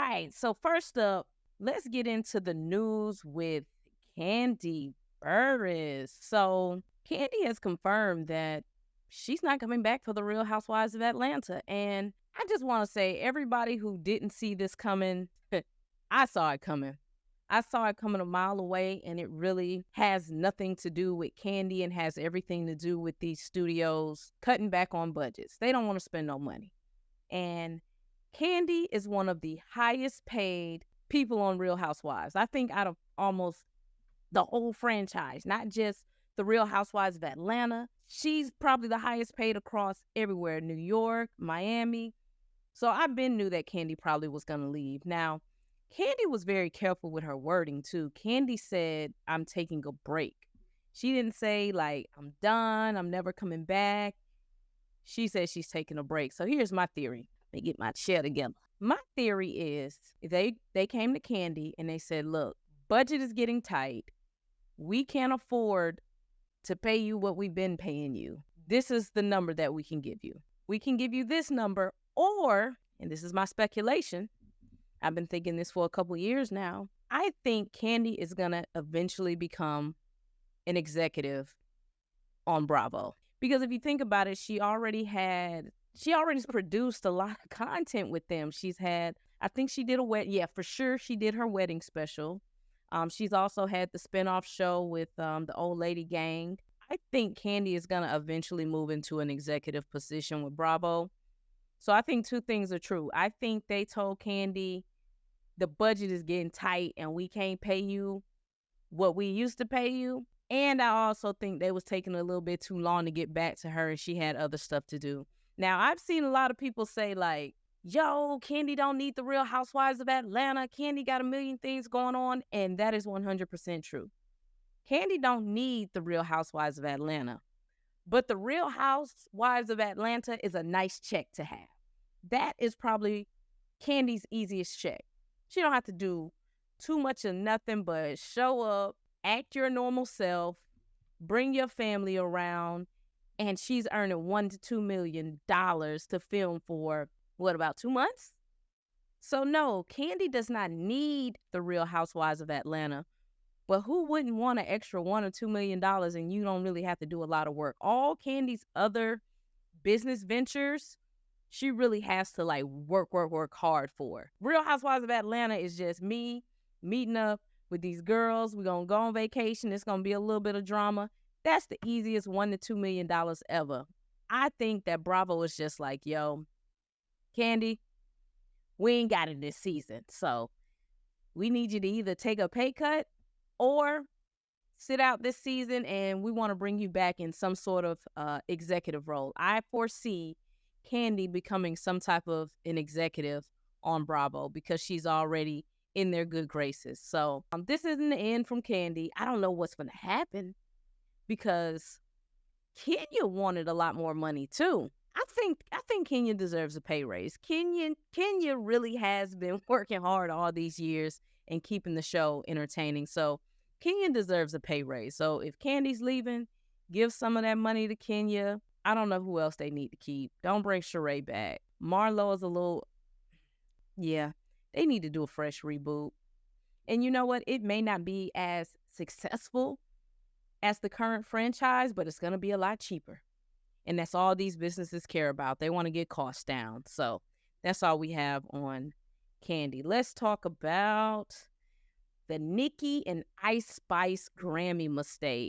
right. So first up, let's get into the news with Kandi Burruss. So Kandi has confirmed that she's not coming back for the Real Housewives of Atlanta. And I just want to say, everybody who didn't see this coming, I saw it coming. I saw it coming a mile away, and it really has nothing to do with Kandi and has everything to do with these studios cutting back on budgets. They don't want to spend no money. And Kandi is one of the highest paid people on Real Housewives. I think out of almost the whole franchise, not just the Real Housewives of Atlanta. She's probably the highest paid across everywhere, New York, Miami. So I knew that Kandi probably was going to leave. Now, Kandi was very careful with her wording too. Kandi said, I'm taking a break. She didn't say like, I'm done, I'm never coming back. She said she's taking a break. So here's my theory. Let me get my chair together. My theory is they came to Kandi and they said, look, budget is getting tight. We can't afford to pay you what we've been paying you. This is the number that we can give you. We can give you this number, or, and this is my speculation, I've been thinking this for a couple years now, I think Kandi is going to eventually become an executive on Bravo. Because if you think about it, she already produced a lot of content with them. She's had, I think she did a wedding. Yeah, for sure she did her wedding special. She's also had the spinoff show with the Old Lady Gang. I think Kandi is going to eventually move into an executive position with Bravo. So I think two things are true. I think they told Kandi the budget is getting tight and we can't pay you what we used to pay you. And I also think they was taking a little bit too long to get back to her and she had other stuff to do. Now, I've seen a lot of people say like, yo, Kandi don't need the Real Housewives of Atlanta. Kandi got a million things going on. And that is 100% true. Kandi don't need the Real Housewives of Atlanta. But the Real Housewives of Atlanta is a nice check to have. That is probably Kandi's easiest check. She don't have to do too much of nothing but show up, act your normal self, bring your family around, and she's earning $1 to $2 million to film for, what, about 2 months? So no, Kandi does not need the Real Housewives of Atlanta, but who wouldn't want an extra $1 or $2 million and you don't really have to do a lot of work? All Kandi's other business ventures, she really has to like work hard for. Real Housewives of Atlanta is just me meeting up with these girls. We're going to go on vacation. It's going to be a little bit of drama. That's the easiest $1 to $2 million ever. I think that Bravo is just like, yo, Kandi, we ain't got it this season. So we need you to either take a pay cut or sit out this season and we want to bring you back in some sort of executive role. I foresee Kandi becoming some type of an executive on Bravo because she's already in their good graces. So this isn't the end from Kandi. I don't know what's going to happen because Kenya wanted a lot more money too. I think Kenya deserves a pay raise. Kenya really has been working hard all these years and keeping the show entertaining. So Kenya deserves a pay raise. So if Kandi's leaving, give some of that money to Kenya. I don't know who else they need to keep. Don't bring Sheree back. Marlo is a little, yeah, they need to do a fresh reboot. And you know what? It may not be as successful as the current franchise, but it's going to be a lot cheaper. And that's all these businesses care about. They want to get costs down. So that's all we have on Kandi. Let's talk about the Nicki and Ice Spice Grammy mistake.